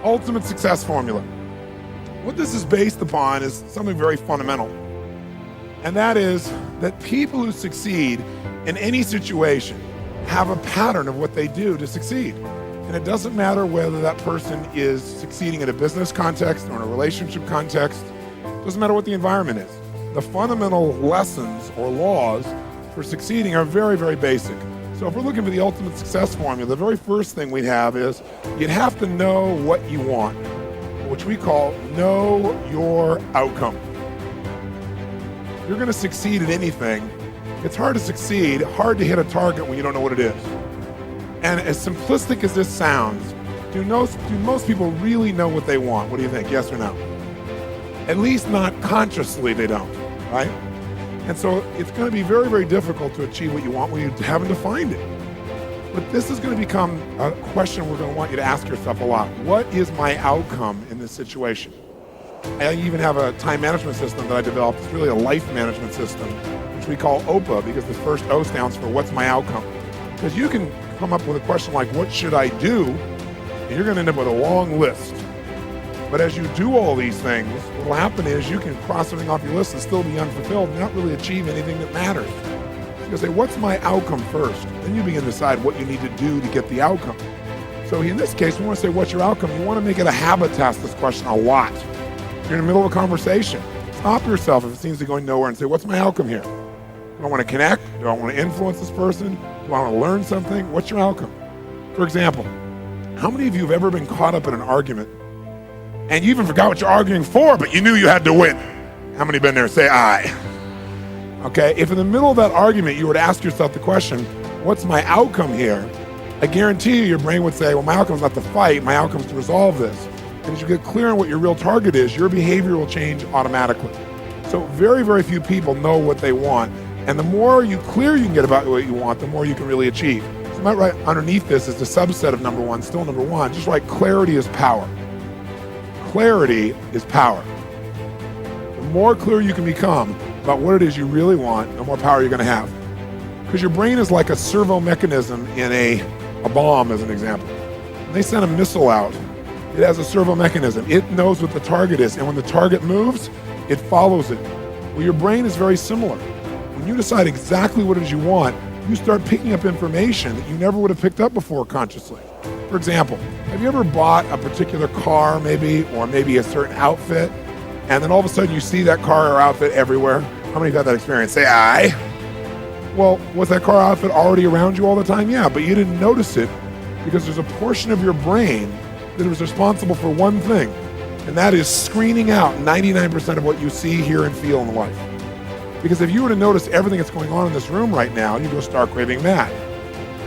Ultimate success formula. What this is based upon is something very fundamental. And that is that people who succeed in any situation have a pattern of what they do to succeed. And it doesn't matter whether that person is succeeding in a business context or in a relationship context. It doesn't matter what the environment is. The fundamental lessons or laws for succeeding are very, very basic. So if we're looking for the ultimate success formula, the very first thing we'd have is you'd have to know what you want, which we call know your outcome. If you're going to succeed at anything, it's hard to succeed, hard to hit a target when you don't know what it is. And as simplistic as this sounds, do most people really know what they want? What do you think, yes or no? At least not consciously they don't, right? And so it's going to be very, very difficult to achieve what you want when you haven't defined it. But this is going to become a question we're going to want you to ask yourself a lot. What is my outcome in this situation? I even have a time management system that I developed. It's really a life management system, which we call OPA, because the first O stands for what's my outcome? Because you can come up with a question like, what should I do? And you're going to end up with a long list. But as you do all these things, what will happen is you can cross everything off your list and still be unfulfilled and not really achieve anything that matters. So you say, what's my outcome first? Then you begin to decide what you need to do to get the outcome. So in this case, we want to say, what's your outcome? You want to make it a habit to ask this question a lot. You're in the middle of a conversation. Stop yourself if it seems to be going nowhere and say, what's my outcome here? Do I want to connect? Do I want to influence this person? Do I want to learn something? What's your outcome? For example, how many of you have ever been caught up in an argument and you even forgot what you're arguing for, but you knew you had to win? How many been there? Say aye. Okay, if in the middle of that argument you were to ask yourself the question, what's my outcome here? I guarantee you your brain would say, well, my outcome is not to fight, my outcome is to resolve this. And as you get clear on what your real target is, your behavior will change automatically. So very, very few people know what they want. And the more clear you can get about what you want, the more you can really achieve. So you might write underneath this is the subset of number one, still number one. Just write clarity is power. Clarity is power. The more clear you can become about what it is you really want, the more power you're going to have. Because your brain is like a servo mechanism in a bomb, as an example. When they send a missile out, it has a servo mechanism. It knows what the target is, and when the target moves, it follows it. Well, your brain is very similar. When you decide exactly what it is you want, you start picking up information that you never would have picked up before consciously. For example, have you ever bought a particular car maybe, or maybe a certain outfit, and then all of a sudden you see that car or outfit everywhere? How many have had that experience? Say aye. Well, was that car outfit already around you all the time? Yeah, but you didn't notice it because there's a portion of your brain that is responsible for one thing, and that is screening out 99% of what you see, hear, and feel in life. Because if you were to notice everything that's going on in this room right now, you'd go stark raving mad.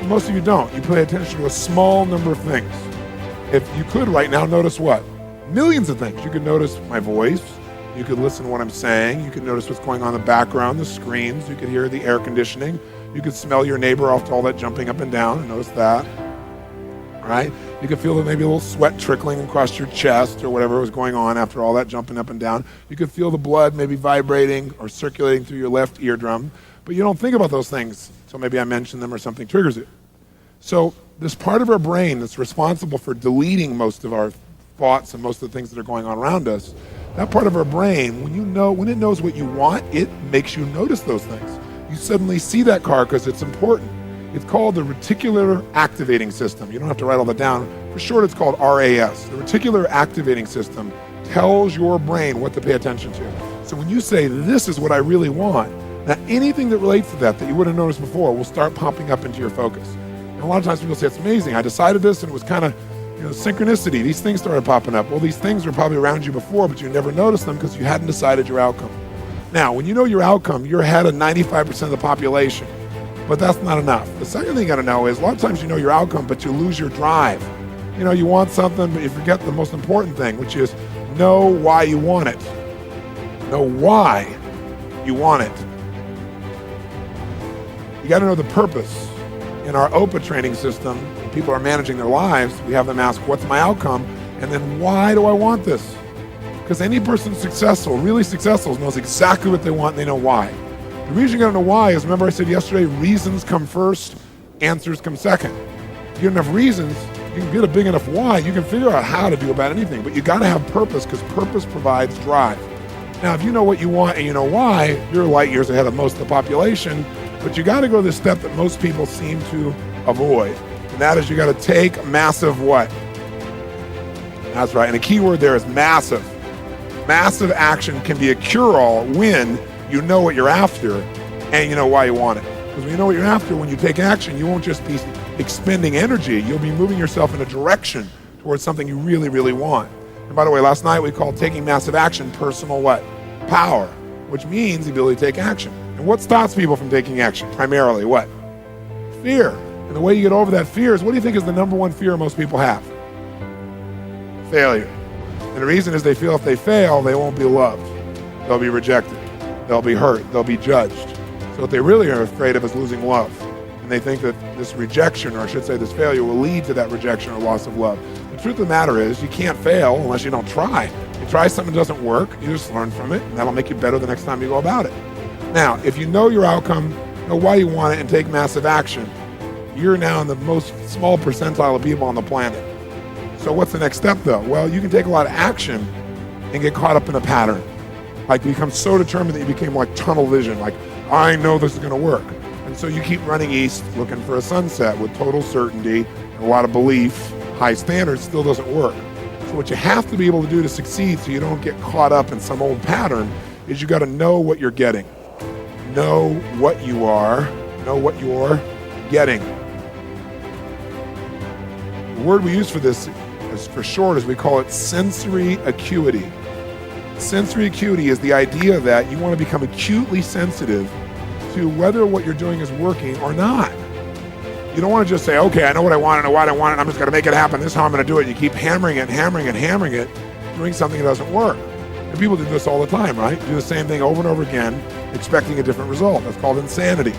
Most of you don't. You pay attention to a small number of things. If you could right now notice what? Millions of things. You could notice my voice. You could listen to what I'm saying. You could notice what's going on in the background, the screens. You could hear the air conditioning. You could smell your neighbor off to all that jumping up and down and notice that. Right? You could feel maybe a little sweat trickling across your chest or whatever was going on after all that jumping up and down. You could feel the blood maybe vibrating or circulating through your left eardrum, but you don't think about those things. So maybe I mention them or something triggers it. So this part of our brain that's responsible for deleting most of our thoughts and most of the things that are going on around us, that part of our brain, when it knows what you want, it makes you notice those things. You suddenly see that car because it's important. It's called the reticular activating system. You don't have to write all that down. For short, it's called RAS. The reticular activating system tells your brain what to pay attention to. So when you say, this is what I really want, now anything that relates to that you wouldn't have noticed before will start popping up into your focus. And a lot of times people say, it's amazing. I decided this and it was kind of synchronicity. These things started popping up. Well, these things were probably around you before, but you never noticed them because you hadn't decided your outcome. Now, when you know your outcome, you're ahead of 95% of the population. But that's not enough. The second thing you gotta know is a lot of times you know your outcome, but you lose your drive. You want something, but you forget the most important thing, which is know why you want it. Know why you want it. You gotta know the purpose. In our OPA training system, when people are managing their lives, we have them ask, what's my outcome? And then why do I want this? Because any person successful, really successful, knows exactly what they want and they know why. The reason you gotta know why is, remember I said yesterday, reasons come first, answers come second. If you don't have reasons, You can get a big enough why, you can figure out how to do about anything, but you got to have purpose, because purpose provides drive. Now, if you know what you want and you know why, you're light years ahead of most of the population, but you got to go the step that most people seem to avoid, and that is you got to take massive what? That's right, and the key word there is massive. Massive action can be a cure-all when you know what you're after and you know why you want it. Because when you know what you're after, when you take action, you won't just be expending energy, you'll be moving yourself in a direction towards something you really, really want. And by the way, last night we called taking massive action personal what? Power, which means the ability to take action. And what stops people from taking action? Primarily what? Fear. And the way you get over that fear is, what do you think is the number one fear most people have? Failure. And the reason is they feel if they fail, they won't be loved. They'll be rejected. They'll be hurt. They'll be judged. So what they really are afraid of is losing love. And they think that this rejection, or I should say this failure, will lead to that rejection or loss of love. The truth of the matter is, you can't fail unless you don't try. You try something that doesn't work, you just learn from it, and that'll make you better the next time you go about it. Now, if you know your outcome, know why you want it, and take massive action, you're now in the most small percentile of people on the planet. So what's the next step, though? Well, you can take a lot of action and get caught up in a pattern. Like, you become so determined that you became like tunnel vision, like, I know this is going to work. And so you keep running east looking for a sunset with total certainty and a lot of belief. High standards still doesn't work. So what you have to be able to do to succeed so you don't get caught up in some old pattern is you got to know what you're getting. Know what you are. Know what you're getting. The word we use for this is, for short, is we call it sensory acuity. Sensory acuity is the idea that you want to become acutely sensitive to whether what you're doing is working or not. You don't want to just say, okay, I know what I want, I know why I want it, I'm just going to make it happen, this is how I'm going to do it. You keep hammering it, hammering it, hammering it, doing something that doesn't work. And people do this all the time, right? Do the same thing over and over again, expecting a different result. That's called insanity.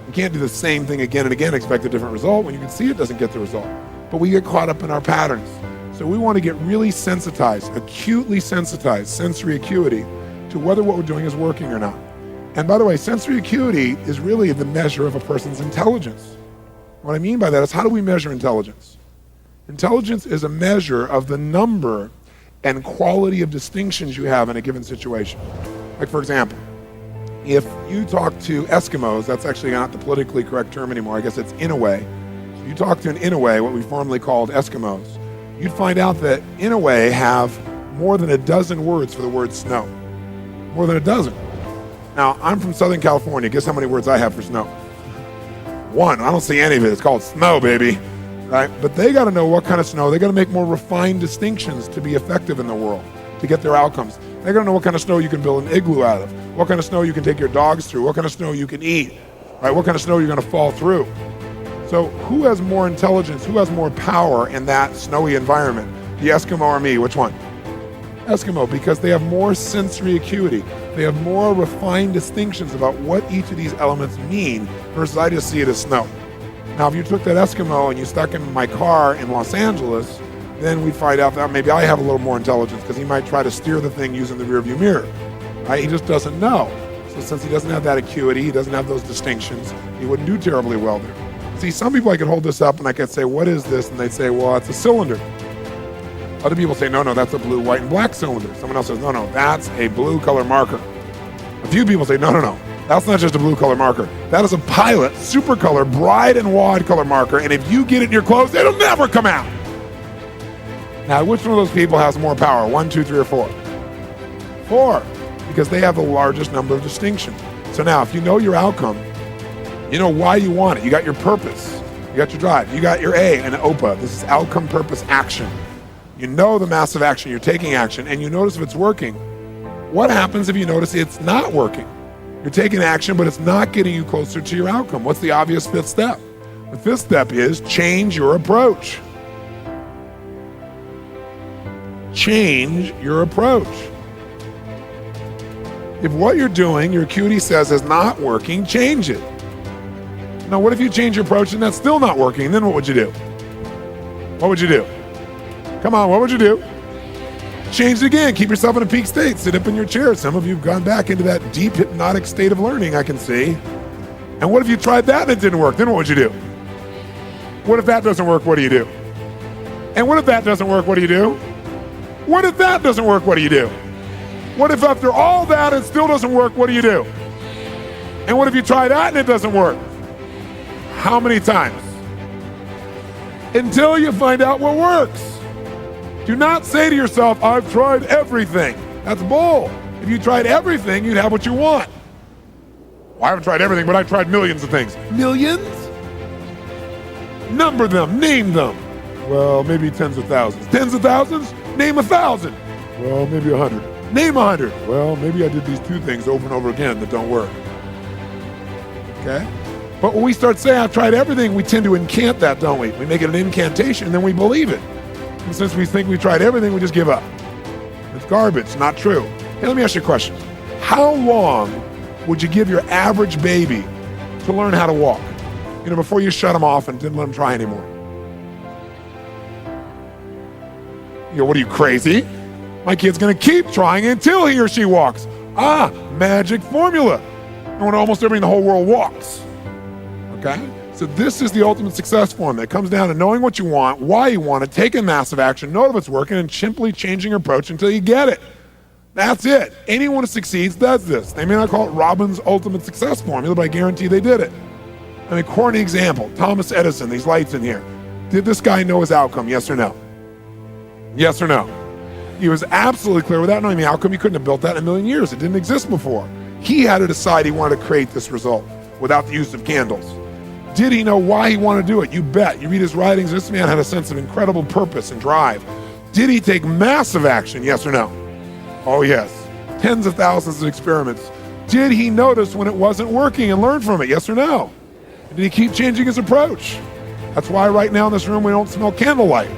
You can't do the same thing again and again, expect a different result when you can see it doesn't get the result. But we get caught up in our patterns. So we want to get really sensitized, acutely sensitized, sensory acuity, to whether what we're doing is working or not. And by the way, sensory acuity is really the measure of a person's intelligence. What I mean by that is, how do we measure intelligence? Intelligence is a measure of the number and quality of distinctions you have in a given situation. Like, for example, if you talk to Eskimos, that's actually not the politically correct term anymore, I guess it's Inouye. You talk to an Inouye, what we formerly called Eskimos, you'd find out that Inouye have more than a dozen words for the word snow. More than a dozen. Now, I'm from Southern California. Guess how many words I have for snow? One. I don't see any of it. It's called snow, baby. Right? But they got to know what kind of snow. They got to make more refined distinctions to be effective in the world, to get their outcomes. They got to know what kind of snow you can build an igloo out of, what kind of snow you can take your dogs through, what kind of snow you can eat, right? What kind of snow you're going to fall through. So who has more intelligence, who has more power in that snowy environment? The Eskimo or me? Which one? Eskimo, because they have more sensory acuity. They have more refined distinctions about what each of these elements mean versus I just see it as snow. Now, if you took that Eskimo and you stuck him in my car in Los Angeles, then we'd find out that maybe I have a little more intelligence, because he might try to steer the thing using the rearview mirror. Right? He just doesn't know. So since he doesn't have that acuity, he doesn't have those distinctions, he wouldn't do terribly well there. See, some people, I could hold this up and I could say, what is this? And they'd say, well, it's a cylinder. Other people say, no, that's a blue, white, and black cylinder. Someone else says, no, that's a blue color marker. A few people say, no, that's not just a blue color marker. That is a Pilot super color, bright and wide color marker, and if you get it in your clothes, it'll never come out. Now, which one of those people has more power? 1, 2, 3, or 4? 4, because they have the largest number of distinctions. So now, if you know your outcome, you know why you want it. You got your purpose. You got your drive. You got your A and OPA. This is outcome, purpose, action. You know the massive action. You're taking action, and you notice if it's working. What happens if you notice it's not working? You're taking action, but it's not getting you closer to your outcome. What's the obvious 5th step? The 5th step is change your approach. Change your approach. If what you're doing, your acuity says, is not working, change it. Now, what if you change your approach and that's still not working? Then what would you do? What would you do? Come on, what would you do? Change it again. Keep yourself in a peak state. Sit up in your chair. Some of you have gone back into that deep hypnotic state of learning, I can see. And what if you tried that and it didn't work? Then what would you do? What if that doesn't work? What do you do? And what if that doesn't work? What do you do? What if that doesn't work? What do you do? What if after all that it still doesn't work? What do you do? And what if you try that and it doesn't work? How many times? Until you find out what works. Do not say to yourself, I've tried everything. That's bull. If you tried everything, you'd have what you want. Well, I haven't tried everything, but I've tried millions of things. Millions? Number them, name them. Well, maybe tens of thousands. Tens of thousands? Name 1,000. Well, maybe 100. Name 100. Well, maybe I did these 2 things over and over again that don't work. Okay? But when we start saying, I've tried everything, we tend to incant that, don't we? We make it an incantation, and then we believe it. And since we think we've tried everything, we just give up. It's garbage, not true. Hey, let me ask you a question. How long would you give your average baby to learn how to walk? You know, before you shut them off and didn't let them try anymore. You know, what are you, crazy? My kid's gonna keep trying until he or she walks. Ah, magic formula. And when almost everybody in the whole world walks. Okay? So this is the ultimate success formula. It comes down to knowing what you want, why you want it, taking massive action, know if it's working, and simply changing your approach until you get it. That's it. Anyone who succeeds does this. They may not call it Robbins' ultimate success formula, but I guarantee they did it. I mean, corny example, Thomas Edison, these lights in here. Did this guy know his outcome, yes or no? Yes or no? He was absolutely clear without knowing the outcome, he couldn't have built that in a million years. It didn't exist before. He had to decide he wanted to create this result without the use of candles. Did he know why he wanted to do it? You bet. You read his writings, this man had a sense of incredible purpose and drive. Did he take massive action, yes or no? Oh yes. Tens of thousands of experiments. Did he notice when it wasn't working and learn from it, yes or no? Did he keep changing his approach? That's why right now in this room we don't smell candlelight,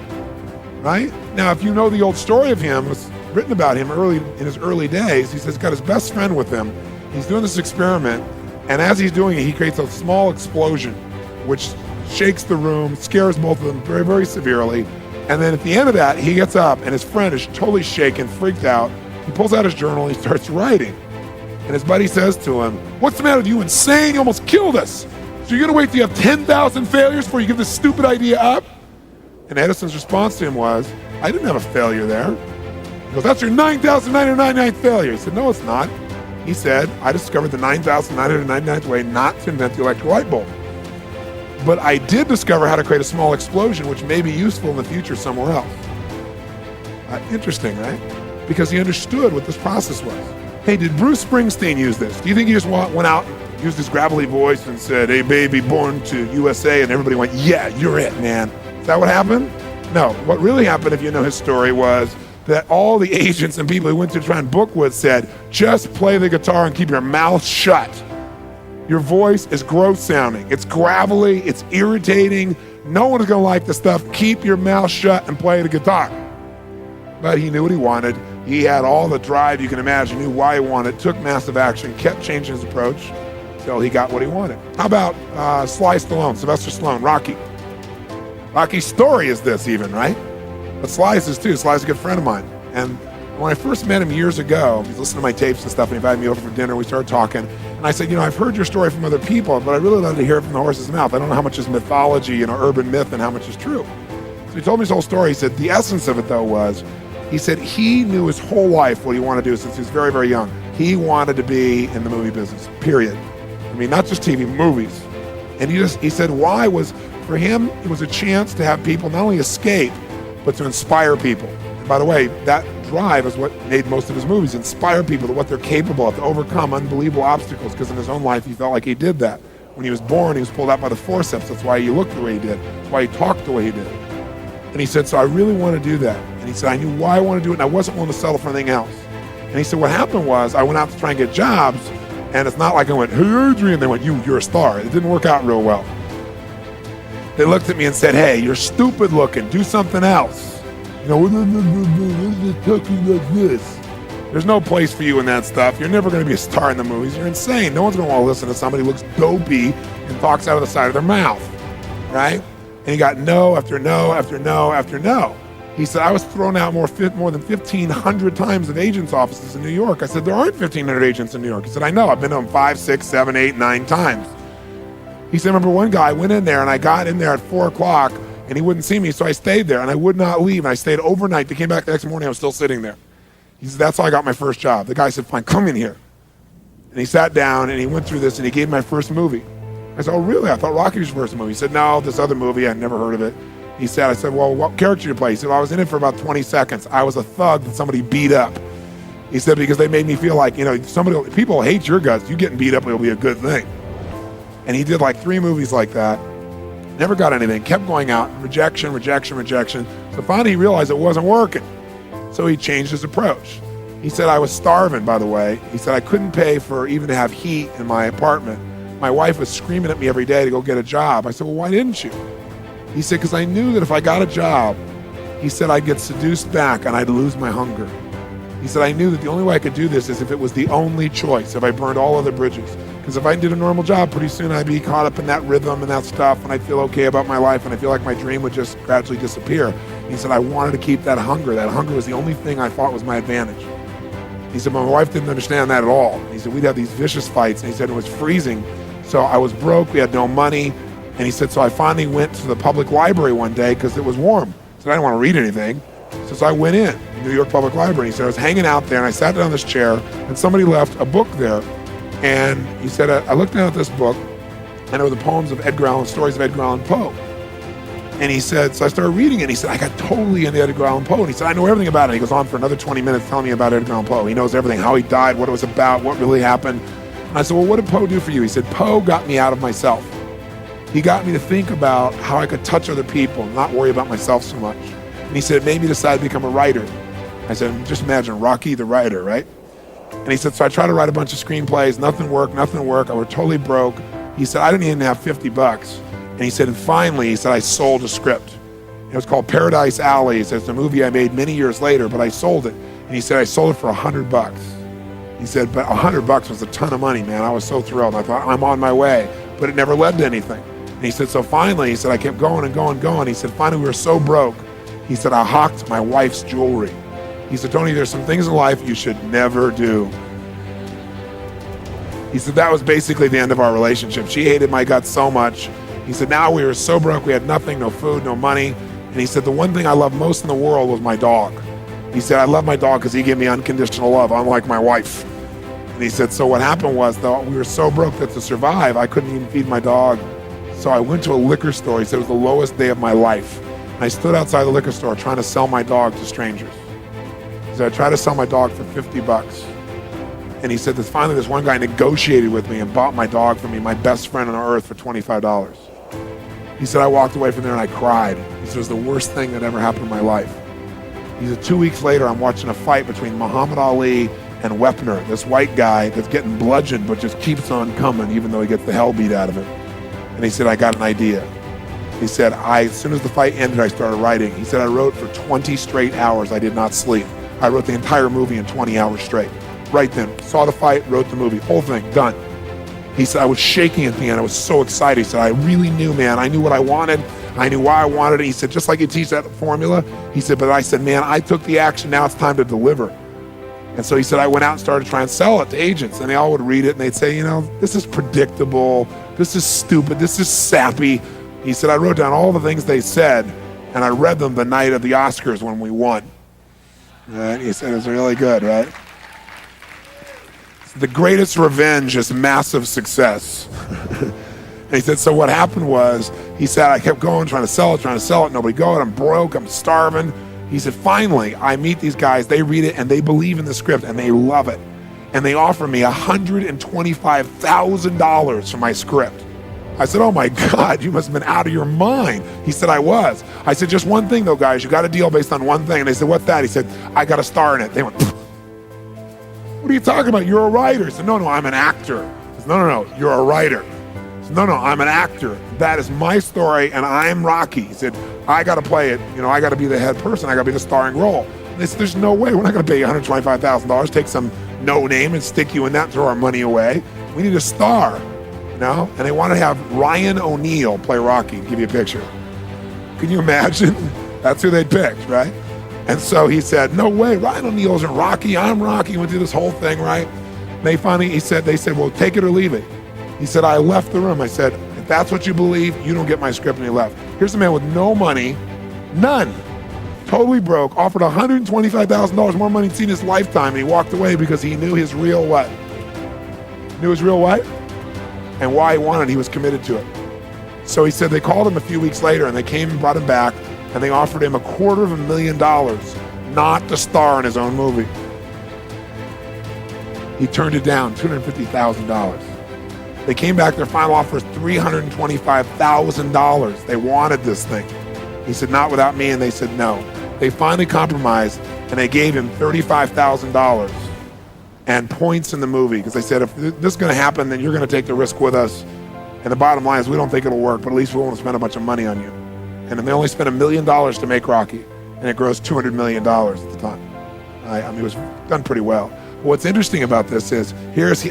right? Now, if you know the old story of him, it was written about him in his early days. He says he's got his best friend with him. He's doing this experiment, and as he's doing it, he creates a small explosion, which shakes the room, scares both of them very, very severely. And then at the end of that, he gets up, and his friend is totally shaken, freaked out. He pulls out his journal, and he starts writing. And his buddy says to him, what's the matter with you, insane? You almost killed us. So you're gonna wait till you have 10,000 failures before you give this stupid idea up? And Edison's response to him was, I didn't have a failure there. He goes, that's your 9,999th failure. He said, no, it's not. He said, I discovered the 9,999th way not to invent the electric light bulb. But I did discover how to create a small explosion, which may be useful in the future somewhere else. Interesting, right? Because he understood what this process was. Hey, did Bruce Springsteen use this? Do you think he just went out and used his gravelly voice and said, hey, baby, born to USA, and everybody went, yeah, you're it, man. Is that what happened? No. What really happened, if you know his story, was that all the agents and people who went to try and book with said, just play the guitar and keep your mouth shut. Your voice is gross sounding. It's gravelly, it's irritating. No one is gonna like the stuff. Keep your mouth shut and play the guitar. But he knew what he wanted. He had all the drive you can imagine, knew why he wanted, took massive action, kept changing his approach until he got what he wanted. How about Sylvester Stallone, Rocky? Rocky's story is this even, right? But Sly's is too. Sly's a good friend of mine. And when I first met him years ago, he's listening to my tapes and stuff, and he invited me over for dinner. We started talking. And I said, I've heard your story from other people, but I really love to hear it from the horse's mouth. I don't know how much is mythology, urban myth, and how much is true. So he told me his whole story. He said the essence of it, though, was, he said he knew his whole life what he wanted to do since he was very, very young. He wanted to be in the movie business, period. I mean, not just TV, movies. And he said why was, for him, it was a chance to have people not only escape, but to inspire people. And by the way, that drive is what made most of his movies, inspire people to what they're capable of, to overcome unbelievable obstacles, because in his own life, he felt like he did that. When he was born, he was pulled out by the forceps. That's why he looked the way he did. That's why he talked the way he did. And he said, so I really want to do that. And he said, I knew why I wanted to do it, and I wasn't willing to settle for anything else. And he said, what happened was, I went out to try and get jobs, and it's not like I went, hey, Adrian, they went, you're a star. It didn't work out real well. They looked at me and said, hey, you're stupid looking, do something else. Talking like this. There's no place for you in that stuff. You're never going to be a star in the movies. You're insane. No one's going to want to listen to somebody who looks dopey and talks out of the side of their mouth, right? And he got no after no after no after no. He said, I was thrown out more than 1,500 times at agents' offices in New York. I said, there aren't 1,500 agents in New York. He said, I know. I've been to them 5, 6, 7, 8, 9 times. He said, remember one guy, I went in there and I got in there at 4 o'clock And he wouldn't see me, so I stayed there, and I would not leave. And I stayed overnight. They came back the next morning, I was still sitting there. He said, that's how I got my first job. The guy said, fine, come in here. And he sat down, and he went through this, and he gave me my first movie. I said, oh, really? I thought Rocky was your first movie. He said, no, this other movie, I'd never heard of it. I said, well, what character did you play? He said, well, I was in it for about 20 seconds. I was a thug that somebody beat up. He said, because they made me feel like, people hate your guts. You getting beat up will be a good thing. And he did like 3 movies like that. Never got anything, kept going out, rejection. So finally he realized it wasn't working. So he changed his approach. He said, I was starving, by the way. He said, I couldn't pay for even to have heat in my apartment. My wife was screaming at me every day to go get a job. I said, well, why didn't you? He said, because I knew that if I got a job, he said, I'd get seduced back and I'd lose my hunger. He said, I knew that the only way I could do this is if it was the only choice, if I burned all other bridges. Because if I did a normal job, pretty soon I'd be caught up in that rhythm and that stuff, and I'd feel okay about my life, and I feel like my dream would just gradually disappear. He said, I wanted to keep that hunger. That hunger was the only thing I thought was my advantage. He said, my wife didn't understand that at all. He said, we'd have these vicious fights, and he said it was freezing. So I was broke, we had no money, and he said, so I finally went to the public library one day because it was warm. He said, I didn't want to read anything. So I went in, New York Public Library. He said, I was hanging out there, and I sat down in this chair, and somebody left a book there. And he said, I looked down at this book, and it were the poems of Edgar Allan, stories of Edgar Allan Poe. And he said, so I started reading it, and he said, I got totally into Edgar Allan Poe. And he said, I know everything about it. He goes on for another 20 minutes telling me about Edgar Allan Poe. He knows everything, how he died, what it was about, what really happened. And I said, well, what did Poe do for you? He said, Poe got me out of myself. He got me to think about how I could touch other people and not worry about myself so much. And he said, it made me decide to become a writer. I said, just imagine Rocky the writer, right? And he said, so I tried to write a bunch of screenplays, nothing worked. I was totally broke. He said, I didn't even have $50. And he said, and finally, he said, I sold a script. It was called Paradise Alley. He said, it's a movie I made many years later, but I sold it. And he said, I sold it for $100. He said, but $100 was a ton of money, man. I was so thrilled. I thought, I'm on my way. But it never led to anything. And he said, so finally, he said, I kept going and going. He said, finally, we were so broke. He said, I hawked my wife's jewelry. He said, Tony, there's some things in life you should never do. He said, that was basically the end of our relationship. She hated my guts so much. He said, now we were so broke, we had nothing, no food, no money. And he said, the one thing I loved most in the world was my dog. He said, I love my dog because he gave me unconditional love, unlike my wife. And he said, so what happened was, though, we were so broke that to survive, I couldn't even feed my dog. So I went to a liquor store. He said, it was the lowest day of my life. And I stood outside the liquor store trying to sell my dog to strangers. He said, I tried to sell my dog for $50. And he said that finally this one guy negotiated with me and bought my dog for me, my best friend on earth, for $25. He said, I walked away from there and I cried. He said, it was the worst thing that ever happened in my life. He said, 2 weeks later, I'm watching a fight between Muhammad Ali and Wepner, this white guy that's getting bludgeoned but just keeps on coming even though he gets the hell beat out of him. And he said, I got an idea. He said, as soon as the fight ended, I started writing. He said, I wrote for 20 straight hours. I did not sleep. I wrote the entire movie in 20 hours straight. Right then, saw the fight, wrote the movie, whole thing, done. He said, I was shaking at the end. I was so excited. He said, I really knew, man. I knew what I wanted. I knew why I wanted it. He said, just like you teach that formula. He said, but I said, man, I took the action. Now it's time to deliver. And so he said, I went out and started trying to sell it to agents. And they all would read it and they'd say, this is predictable. This is stupid. This is sappy. He said, I wrote down all the things they said and I read them the night of the Oscars when we won. Right? He said, it was really good, right? The greatest revenge is massive success. And he said, so what happened was, he said, I kept going, trying to sell it, nobody going, I'm broke, I'm starving. He said, finally, I meet these guys, they read it, and they believe in the script, and they love it. And they offer me $125,000 for my script. I said, oh my God, you must have been out of your mind. He said, I was. I said, just one thing though, guys, you got a deal based on one thing. And they said, what's that? He said, I got a star in it. They went, pfft. What are you talking about? You're a writer. He said, no, I'm an actor. He said, no, you're a writer. He said, no, I'm an actor. That is my story, and I'm Rocky. He said, I got to play it. I got to be the head person. I got to be the starring role. And they said, there's no way. We're not going to pay you $125,000, take some no name and stick you in that and throw our money away. We need a star, And they want to have Ryan O'Neal play Rocky. Give you a picture. Can you imagine? That's who they picked, right? And so he said, no way, Ryan O'Neal isn't Rocky, I'm Rocky. Went through this whole thing, right? They said, well, take it or leave it. He said, I left the room. I said, that's what you believe, you don't get my script, and he left. Here's a man with no money, none, totally broke, offered $125,000 more money he'd seen in his lifetime, and he walked away because he knew his real what? Knew his real what? And why he wanted, he was committed to it. So he said they called him a few weeks later, and they came and brought him back, and they offered him $250,000 not to star in his own movie. He turned it down, $250,000. They came back, their final offer was $325,000. They wanted this thing. He said, not without me, and they said no. They finally compromised, and they gave him $35,000 and points in the movie, because they said, if this is going to happen, then you're going to take the risk with us. And the bottom line is, we don't think it'll work, but at least we won't spend a bunch of money on you. And then they only spent $1 million to make Rocky, and it grossed $200 million at the time. I mean, it was done pretty well. What's interesting about this is,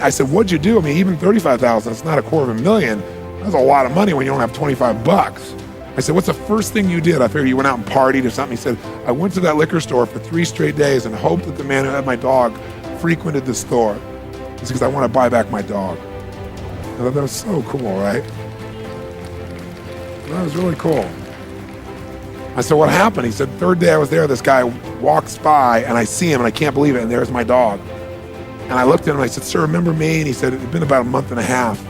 I said, what'd you do? I mean, even $35,000, it's not $250,000. That's a lot of money when you don't have 25 bucks. I said, what's the first thing you did? I figured you went out and partied or something. He said, I went to that liquor store for 3 straight days and hoped that the man who had my dog frequented the store. He said, because I want to buy back my dog. I thought that was so cool, right? That was really cool. I said, what happened? He said, third day I was there, this guy walks by and I see him and I can't believe it, and there's my dog. And I looked at him and I said, sir, remember me? And he said, it'd been about a month and a half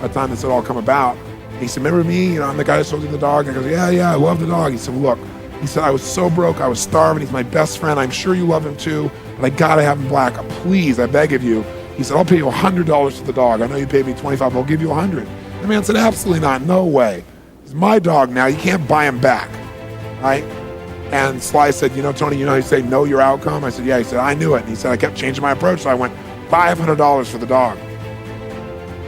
by the time this had all come about. And he said, remember me? You know, I'm the guy that sold you the dog. And I go, yeah, I love the dog. He said, look, he said, I was so broke, I was starving. He's my best friend. I'm sure you love him too, but I gotta have him black. Please, I beg of you. He said, I'll pay you $100 for the dog. I know you paid me $25, but I'll give you $100. The man said, absolutely not, no way. He's my dog now, you can't buy him back, right? And Sly said, you know, Tony, you know how you say know your outcome? I said, yeah. He said, I knew it. And he said, I kept changing my approach, so I went $500 for the dog.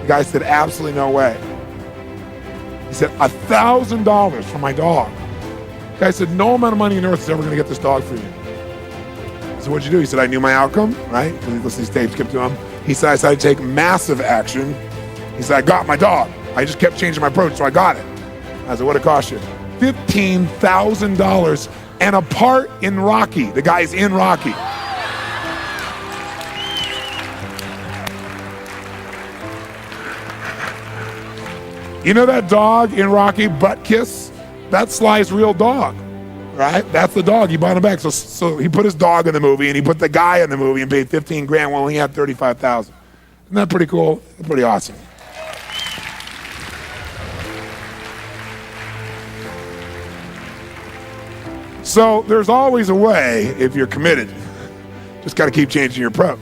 The guy said, absolutely no way. He said, $1,000 for my dog. The guy said, no amount of money on earth is ever going to get this dog for you. So what'd you do? He said, I knew my outcome, right? Because he listened to these tapes, kept to him. He said, I decided to take massive action. He said, I got my dog. I just kept changing my approach, so I got it. I said, what'd it cost you? $15,000 and a part in Rocky. The guy's in Rocky. You know that dog in Rocky, Butt Kiss? That's Sly's real dog, right? That's the dog. He bought him back. So he put his dog in the movie, and he put the guy in the movie and paid $15,000 while he had $35,000. Isn't that pretty cool? That's pretty awesome. So there's always a way if you're committed. Just got to keep changing your approach.